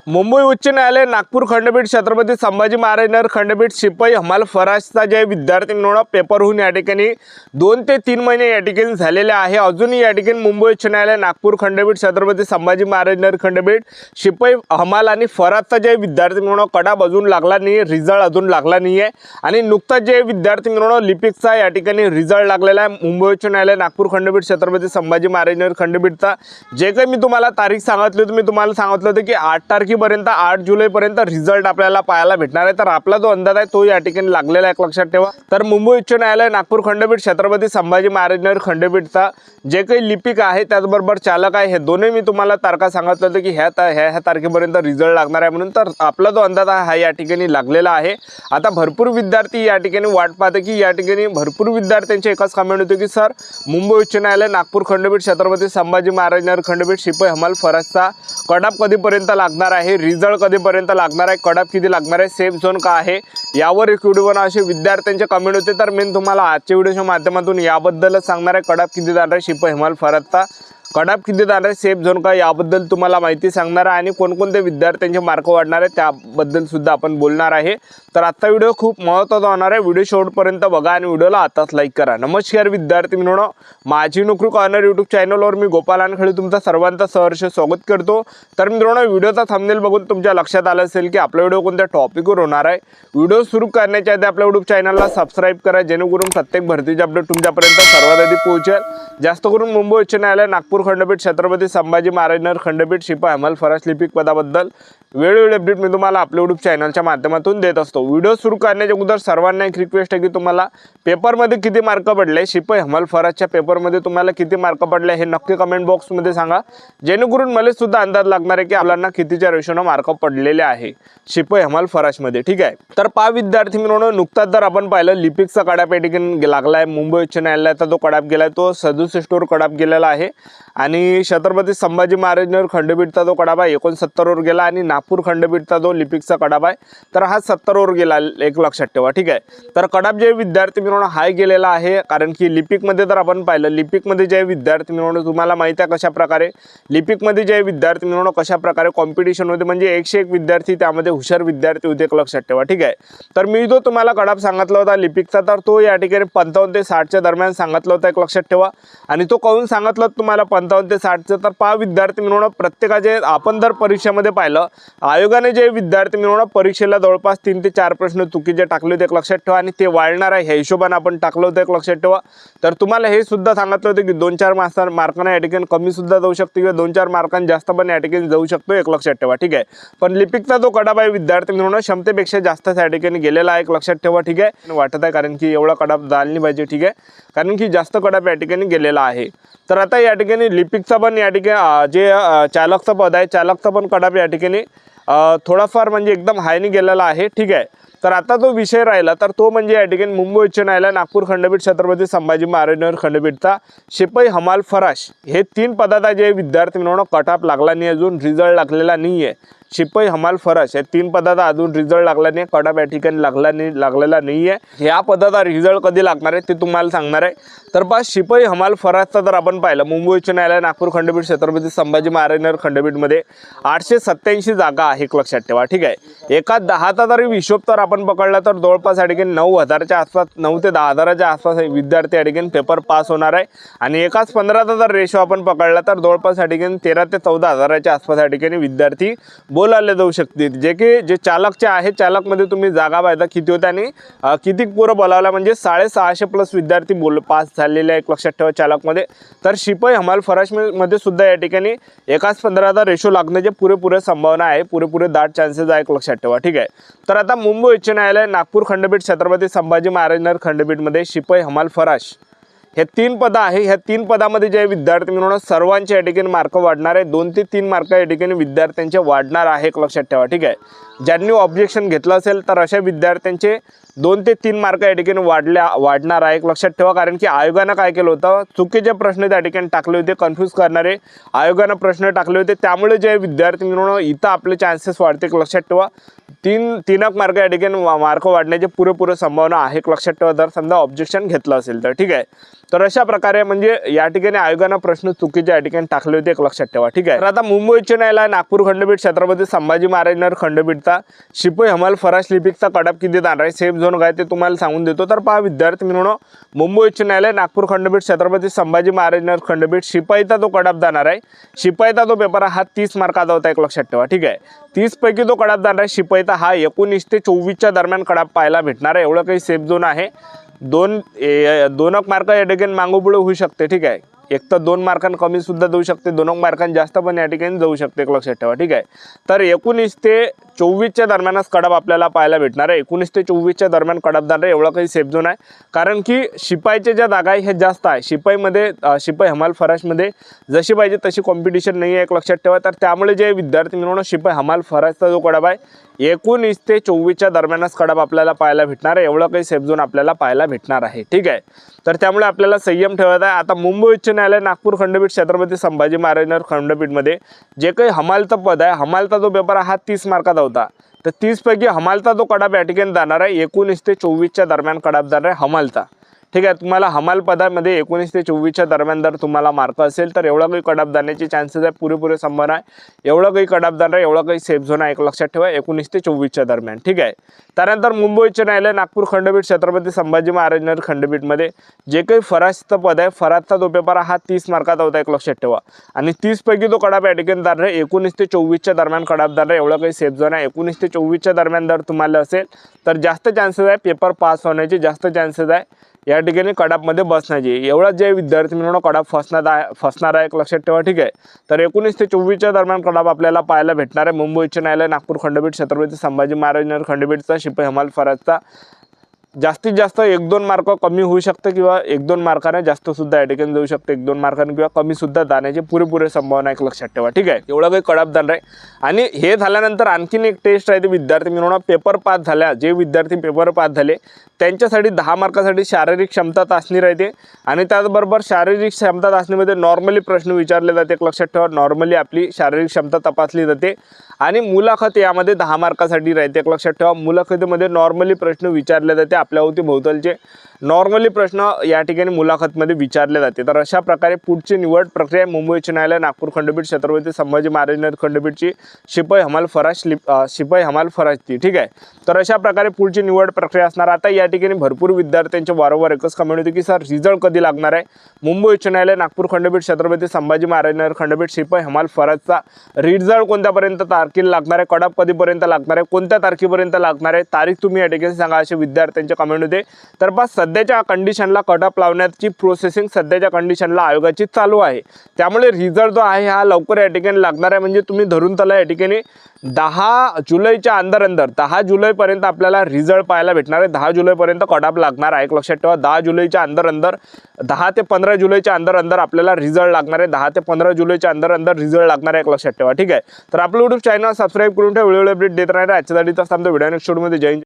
मुंबई उच्च न्यायालय नागपूर खंडपीठ छत्रपती संभाजी महाराज नगर खंडपीठ शिपाई हमाल फराशचा जे विद्यार्थी मिळवणं पेपर होऊन या ठिकाणी 2 ते 3 महिने या ठिकाणी झालेले आहे। अजूनही या ठिकाणी मुंबई उच्च न्यायालय नागपूर खंडपीठ छत्रपती संभाजी महाराज नगर खंडपीठ शिपाई हमाल आणि फराशचा जे विद्यार्थी मिळवणं कडाब अजून लागला नाही, रिझल्ट अजून लागला नाही आहे आणि नुकताच जे विद्यार्थी मिळवणं लिपिकचा या ठिकाणी रिझल्ट लागलेला आहे। मुंबई उच्च न्यायालय नागपूर खंडपीठ छत्रपती संभाजी महाराज नगर खंडपीठचा जे काही मी तुम्हाला तारीख सांगितली होती, मी तुम्हाला सांगितलं होतं की 8 तारखेपर्यंत 8 जुलैपर्यंत रिझल्ट आपल्याला पाहायला भेटणार आहे। तर आपला जो अंदाज आहे तो या ठिकाणी लागलेला आहे, लक्षात ठेवा। तर मुंबई उच्च न्यायालय नागपूर खंडपीठ छत्रपती संभाजी महाराज नगर खंडपीठचा जे काही लिपिक आहे त्याचबरोबर चालक आहे हे दोन्ही मी तुम्हाला तारखा सांगितलं होतं की ह्या तारखेपर्यंत रिझल्ट लागणार आहे म्हणून। तर आपला जो अंदाज आहे हा या ठिकाणी लागलेला आहे। आता भरपूर विद्यार्थी या ठिकाणी वाट पाहते की या ठिकाणी भरपूर विद्यार्थ्यांचे एकच कमेंट होते की सर मुंबई उच्च न्यायालय नागपूर खंडपीठ छत्रपती संभाजी महाराज नगर खंडपीठ शिपाई हमाल फराशचा कडाप कधीपर्यंत लागणार आहे, रिझल्ट कधीपर्यंत लागणार आहे, कडाप किती लागणार आहे, सेफ झोन का आहे, यावर एक व्हिडिओ बनवा असे विद्यार्थ्यांचे कमेंट होते। तर मी तुम्हाला आजच्या व्हिडिओच्या माध्यमातून याबद्दलच सांगणार आहे। कडाप किती जाणार आहे शिपाई हमाल फराशचा, कडाप किती जाणार आहे, सेफ झोन का, याबद्दल तुम्हाला माहिती सांगणार आहे आणि कोणकोणते विद्यार्थ्यांचे मार्क वाढणार आहे त्याबद्दल सुद्धा आपण बोलणार आहे। तर आजचा व्हिडिओ खूप महत्त्वाचा होणार आहे, व्हिडिओ शेवटपर्यंत बघा आणि व्हिडिओला आताच लाईक करा। नमस्कार विद्यार्थी मित्रांनो, माझी नोकरी कॉर्नर यूट्यूब चॅनलवर मी गोपाल अनखळे तुमचं सर्वांचं सहर्ष स्वागत करतो। तर मित्रांनो, व्हिडिओचा थंबनेल बघून तुमच्या लक्षात आलं असेल की आपला व्हिडिओ कोणत्या टॉपिकवर होणार आहे। व्हिडिओ सुरू करण्याच्या आधी आपल्या यूट्यूब चॅनलला सबस्क्राईब करा जेणेकरून प्रत्येक भरतीचे अपडेट तुमच्यापर्यंत सर्वात आधी पोहोचेल। जास्त करून मुंबई उच्च न्यायालय नागपूर खंडपीठ छत्रपती संभाजी महाराज नगर खंडपीठ शिपाई हमाल फराश लिपिक पदाबद्दल वेळोवेळी अपडेट मी तुम्हाला आपल्या यूट्यूब चॅनलच्या माध्यमातून देत असतो। व्हिडिओ सुरू करण्याच्या अगोदर सर्वांना एक रिक्वेस्ट आहे की तुम्हाला पेपरमध्ये किती मार्क पडले, शिपाई हमाल फराशच्या पेपरमध्ये तुम्हाला किती मार्क पडले हे नक्की कमेंट बॉक्समध्ये सांगा जेणेकरून मला सुद्धा अंदाज लागणार आहे की आपल्याला कितीच्या रेशोने मार्क पडलेले आहे शिपाई हमाल फराशमध्ये, ठीक आहे। तर पहा विद्यार्थी मित्रांनो, नुकताच जर आपण पाहिलं लिपिकचा कडाप या ठिकाणी लागला आहे। मुंबई उच्च न्यायालयाचा जो कडाप गेलाय तो 67 वर कडाप गेलेला आहे आणि छत्रपती संभाजी महाराज नगर खंडपीठचा जो कडाप आहे 69 वर गेला आणि नागपूर खंडपीठचा जो लिपिकचा कडाप आहे तर हा 70 वर गेला, एक लक्षात ठेवा, ठीक आहे। तर कडाप जे विद्यार्थी मित्रांनो हाय गेलेला आहे कारण की लिपिकमध्ये जर आपण पाहिलं, लिपिकमध्ये जे विद्यार्थी मित्रांनो तुम्हाला माहिती आहे कशा प्रकारे लिपिकमध्ये जे विद्यार्थी मित्रांनो कशा प्रकारे कॉम्पिटिशन होते, म्हणजे 101 विद्यार्थी त्यामध्ये हुशार विद्यार्थी होते, एक लक्षात ठेवा, ठीक आहे। तर मी जो तुम्हाला कडाप सांगितला होता लिपिकचा तर तो या ठिकाणी 55 ते 60च्या दरम्यान सांगितला होता, एक लक्षात ठेवा। आणि तो काहून सांगितलं तुम्हाला 55 ते 60चं, तर पहा विद्यार्थी मित्रांनो प्रत्येकाचे आपण जर परीक्षेमध्ये पाहिलं आयोगाने जे विद्यार्थी मित्रांनो परीक्षेला जवळपास 3 ते 4 प्रश्न चुकीचे टाकले होते, एक लक्षात ठेवा, आणि ते वाढणार आहे ह्या हिशोबाने आपण टाकलं होतं, एक लक्षात ठेवा। तर तुम्हाला हे सुद्धा सांगितलं होतं की 2-4 मार्कांना या ठिकाणी कमी सुद्धा जाऊ शकते किंवा 2-4 मार्कांना जास्त पण या ठिकाणी जाऊ शकतो, एक लक्षात ठेवा, ठीक आहे। पण लिपिकचा जो कडाप आहे विद्यार्थी मित्रांनो क्षमतेपेक्षा जास्त या ठिकाणी गेलेला आहे, एक लक्षात ठेवा, ठीक आहे। वाटत आहे कारण की एवढा कडाप झाला नाही पाहिजे, ठीक आहे, कारण की जास्त कडाप या ठिकाणी गेलेला आहे। तर आता या ठिकाणी लिपिकचा पण या ठिकाणी जे चालकचं पद आहे चालकचा पण कडाप या ठिकाणी थोडाफार म्हणजे एकदम हायनी गेलेला आहे, ठीक आहे। तर आता जो विषय राहिला तर तो म्हणजे या ठिकाणी मुंबई उच्च न्यायालय नागपूर खंडपीठ छत्रपती संभाजी महाराज नगर खंडपीठचा शिपाई हमाल फराश हे 3 पदाचा जे विद्यार्थी मित्रांनो कटाप लागला नाही, अजून रिझल्ट लागलेला नाही आहे। शिपाई हमाल फराश या 3 पदाचा अजून रिझल्ट लागला नाही, कडाप या ठिकाणी लागलेला नाही आहे। ह्या पदाचा रिझल्ट कधी लागणार आहे ते तुम्हाला सांगणार आहे। तर पहा शिपाई हमाल फराशचा जर आपण पाहिलं मुंबई उच्च न्यायालय नागपूर खंडपीठ छत्रपती संभाजी महाराज नगर खंडपीठमध्ये 887 जागा आहे, एक लक्षात ठेवा, ठीक आहे। एका 10चा जरी हिशोब तर आपण पकडला तर जवळपास या ठिकाणी 9,000च्या आसपास 9 ते 10,000च्या आसपास विद्यार्थी या ठिकाणी पेपर पास होणार आहे आणि एकाच 15चा जर रेशो आपण पकडला तर जवळपास या ठिकाणी 13 ते 14,000च्या आसपास या ठिकाणी विद्यार्थी बोलावले जाऊ शकतील। जे चालकचे आहे चालकमध्ये तुम्ही जागा पाहिजे किती होत्या आणि किती पुरं बोलावला म्हणजे 650+ विद्यार्थी पास झालेले आहे, एक लक्षात ठेवा चालकमध्ये। तर शिपाई हमाल फराशमध्ये सुद्धा या ठिकाणी एकाच 15चा रेशो लागण्याची पुरेपूर संभावना आहे, पुरेपूर दाट चान्सेस आहे, एक लक्षात ठेवा, ठीक आहे। तर आता मुंबई उच्च न्यायालय नागपूर खंडपीठ छत्रपती संभाजी महाराज नगर खंडपीठमध्ये शिपाई हमाल फराश हे 3 पद आहे। ह्या 3 पदामध्ये जे विद्यार्थी मिळवणार सर्वांचे या ठिकाणी मार्क वाढणार आहे, 2 ते 3 मार्क या ठिकाणी विद्यार्थ्यांचे वाढणार आहे, एक लक्षात ठेवा, ठीक आहे। ज्यांनी ऑब्जेक्शन घेतलं असेल तर अशा विद्यार्थ्यांचे 2 ते 3 मार्क या ठिकाणी वाढणार आहे, एक लक्षात ठेवा। कारण की आयोगानं काय केलं होतं चुकीचे प्रश्न त्या ठिकाणी टाकले होते, कन्फ्यूज करणारे आयोगानं प्रश्न टाकले होते, त्यामुळे जे विद्यार्थी मिळवणं इथं आपले चान्सेस वाढते, एक लक्षात ठेवा। 3 मार्क या ठिकाणी मार्क वाढण्याची पुरेपूर संभावना आहे, एक लक्षात ठेवा जर समजा ऑब्जेक्शन घेतलं असेल तर, ठीक आहे। तर अशा प्रकारे म्हणजे या ठिकाणी आयोगानं प्रश्न चुकीचे या ठिकाणी टाकले होते, एक लक्षात ठेवा, ठीक आहे। तर आता मुंबई उच्च न्यायालय नागपूर खंडपीठ छत्रपती संभाजी महाराज खंडपीठचा शिपाई हमाल फराश लिपिकचा कडाप किती देणार आहे, सेफ झोन काय ते तुम्हाला सांगून देतो। तर पहा विद्यार्थी मित्रांनो, मुंबई उच्च न्यायालय नागपूर खंडपीठ छत्रपती संभाजी महाराज खंडपीठ शिपाईचा तो कडाप जाणार आहे, शिपाईचा तो पेपर हा 30 मार्काचा होता, एक लक्षात ठेवा, ठीक आहे। 30 पैकी तो कडाप जाणार आहे शिपाईचा हा 19 ते 24च्या दरम्यान कडाप पाहायला भेटणार आहे, एवढं काही सेफ झोन आहे। दोन मार्क या ठिकाणी मागोपुढे होऊ शकते, ठीक आहे। एक तर 2 मार्कां कमी सुद्धा देऊ शकते, 2 मार्कां जास्त पण या ठिकाणी जाऊ शकते, एक लक्षात ठेवा, ठीक आहे। तर 19 ते 24च्या दरम्यानच कडाप आपल्याला पाहायला भेटणार आहे, 19 ते 24च्या दरम्यान कडाप जाणार आहे, एवढा काही सेफ झोन आहे। कारण की शिपाईच्या ज्या जागा आहे हे जास्त आहे, शिपाईमध्ये शिपाई हमाल फराशमध्ये जशी पाहिजे तशी कॉम्पिटिशन नाही आहे, एक लक्षात ठेवा। तर त्यामुळे जे विद्यार्थी मित्रांनो शिपाई हमाल फराशचा जो कडाप आहे 19 ते 24च्या दरम्यानच कडाप आपल्याला पाहायला भेटणार आहे, एवढं काही सेफ झोन आपल्याला पाहायला भेटणार आहे, ठीक आहे। तर त्यामुळे आपल्याला संयम ठेवायचा आहे। आता मुंबई उच्च न्यायालय नागपूर खंडपीठ छत्रपती संभाजी महाराज खंडपीठमध्ये जे काही हमालचं पद आहे, हमालचा जो पेपर हा 30 मार्काचा होता, तर 30 पैकी हमालचा जो कडाप या ठिकाणी जाणार आहे 19 ते 24च्या दरम्यान कडाप जाणार आहे हमालचा, ठीक आहे। तुम्हाला हमाल पदामध्ये 19 ते 24च्या दरम्यान जर तुम्हाला मार्क असेल तर एवढा काही कडाप जाण्याचे चान्सेस आहे, पुरेपुरे संभावना आहे, एवढा काही कडाप जाणार आहे, एवढा काही सेफ झोन आहे, एक लक्षात ठेवा 19 ते 24च्या दरम्यान, ठीक आहे। त्यानंतर मुंबई उच्च न्यायालय नागपूर खंडपीठ छत्रपती संभाजी महाराज खंडपीठमध्ये जे काही फराशचं पद आहे, फराशचा जो पेपर हा 30 मार्काचा होता, एक लक्षात ठेवा, आणि 30 पैकी तो कडाप या ठिकाणी जाणार आहे 19 ते 24च्या दरम्यान कडाप जाणार आहे, एवढा काही सेफ झोन आहे। 19 ते 24च्या दरम्यान जर तुम्हाला असेल तर जास्त चान्सेस आहे पेपर पास होण्याचे, जास्त चान्सेस आहे या ठिकाणी कडापमध्ये बसण्याची, एवढा जे विद्यार्थी मित्रांनो कडाप फसणार आहे, एक लक्षात ठेवा, ठीक आहे। तर 19 ते 24च्या दरम्यान कडाप आपल्याला पाहायला भेटणार आहे मुंबई उच्च न्यायालय नागपूर खंडपीठ छत्रपती संभाजी महाराज खंडपीठचा शिपाई हमाल फराजचा। जास्तीत जास्त 1-2 मार्क कमी होऊ शकते किंवा 1-2 मार्काने जास्त सुद्धा या ठिकाणी जाऊ शकते, 1-2 मार्काने किंवा कमी सुद्धा जाण्याची पुरेपुरे संभावना, एक लक्षात ठेवा, ठीक आहे। एवढा काही कडाप जाणार आहे। आणि हे झाल्यानंतर आणखीन एक टेस्ट आहे, ते विद्यार्थी मित्रांनो पेपर पास झाल्या, जे विद्यार्थी पेपर पास झाले त्यांच्यासाठी 10 मार्कासाठी शारीरिक क्षमता चाचणी राहते, आणि त्याचबरोबर शारीरिक क्षमता चाचणीमध्ये नॉर्मली प्रश्न विचारले जाते, एक लक्षात ठेवा, नॉर्मली आपली शारीरिक क्षमता तपासली जाते। आणि मुलाखत यामध्ये 10 मार्कासाठी राहते, एक लक्षात ठेवा, मुलाखतीमध्ये नॉर्मली प्रश्न विचारले जाते, आपल्या अवतीभोवतालचे नॉर्मली प्रश्न या ठिकाणी मुलाखतमध्ये विचारले जाते। तर अशा प्रकारे पुढची निवड प्रक्रिया मुंबई उच्च न्यायालय नागपूर खंडपीठ छत्रपती संभाजी महाराज खंडपीठची शिपाई हमाल फराशची, ठीक आहे। तर अशा प्रकारे पुढची निवड प्रक्रिया असणार। आता या ठिकाणी भरपूर विद्यार्थ्यांचे वारंवार एकच कमेंट होती की सर रिझल्ट कधी लागणार आहे, मुंबई उच्च न्यायालय नागपूर खंडपीठ छत्रपती संभाजी महाराज खंडपीठ शिपाई हमाल फराजचा रिझल्ट कोणत्यापर्यंत तारखेला लागणार आहे, कडाप कधीपर्यंत लागणार आहे, कोणत्या तारखेपर्यंत लागणार आहे, तारीख तुम्ही या ठिकाणी सांगा, असे विद्यार्थ्यांचे कमेंट होते। तर बस सध्याच्या कंडिशनला कडाप लावण्याची प्रोसेसिंग सध्याच्या कंडिशनला आयोगाची चालू आहे, त्यामुळे रिझल्ट जो आहे हा लवकर या ठिकाणी लागणार आहे। म्हणजे तुम्ही धरून चला या ठिकाणी 10 जुलैच्या अंदर 10 जुलैपर्यंत आपल्याला रिझल्ट पाहायला भेटणार आहे, 10 जुलैपर्यंत कडाप लागणार आहे, एक लक्षात ठेवा। 10 जुलैच्या अंदर 10 ते 15 जुलैच्या अंदर आपल्याला रिझल्ट लागणार आहे, 10 ते 15 जुलैच्या अंदर रिझल्ट लागणार आहे, एक लक्षात ठेवा, ठीक आहे। तर आपलं यूट्यूब चॅनल सबस्क्राईब करून ठेवा, वेळोवेळी अपडेट देत राहणार आहे। आजच्यासाठी तर थांबतो, व्हिडिओ नेक्स्ट व्हिडिओमध्ये जय हिंद।